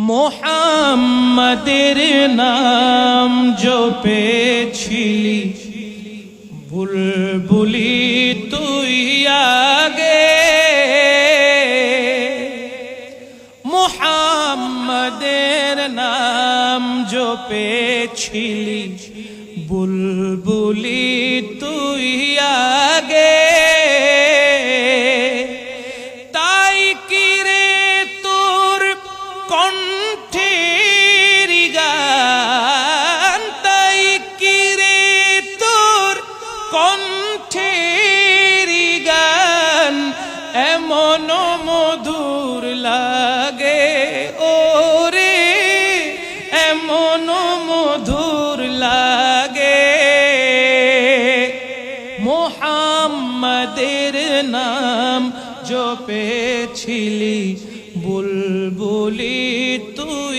মোহাম্মদের নাম জপেছিলি বুলবুলি তুই আগে, মোহাম্মদের নাম জপেছিলি বুলবুলি তুই আগে। তাই কি রে তোর কণ্ঠের গান, তাই কি রে তোর কণ্ঠের গান এমন মধুর লাগে ওরে, এমন মধুর লাগে। মোহাম্মদের নাম জপেছিলি বুলবুলি তুই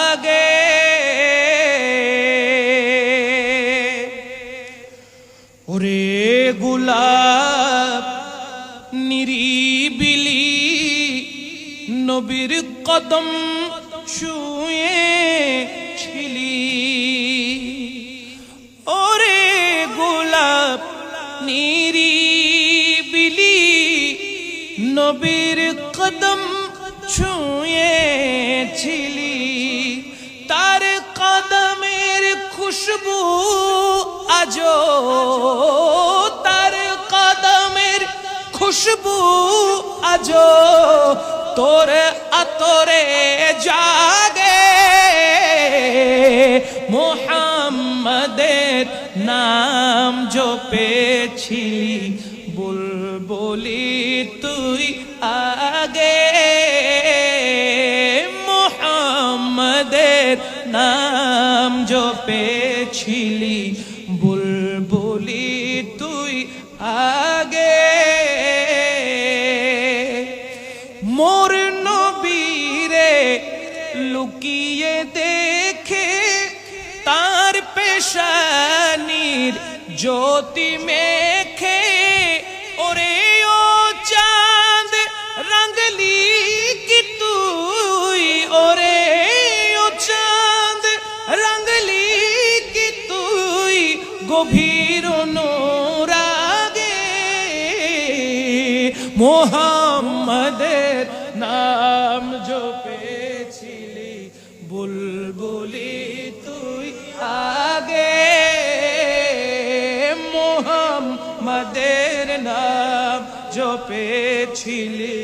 আগে। ওরে গোলাপ নিরিবিলি নবীর কদম ছুঁয়েছিলি, ওরে গোলাপ নিরিবিলি নবীর কদম ছুঁয়েছিলি। তার কদমের খুশবু আজো, তার কদমের খুশবু আজো তোর আতরে জাগে। মোহাম্মদের নাম জপেছিলি বুলবুলি তুই আগে, মোহাম্মদের নাম জপেছিলি বুলবুলি তুই আগে। মোর নবীরে লুকিয়ে দেখে তার পেশানির জ্যোতি মেখে, ওরে ও চাঁদ রঙলি কি তুই, ওরে ও চাঁদ রঙলি কি তুই গভীর অনুরাগে। মোহাম্মদের নাম জপেছিলি বুলবুলি তুই আগে, মোহাম্মদের নাম জপেছিলি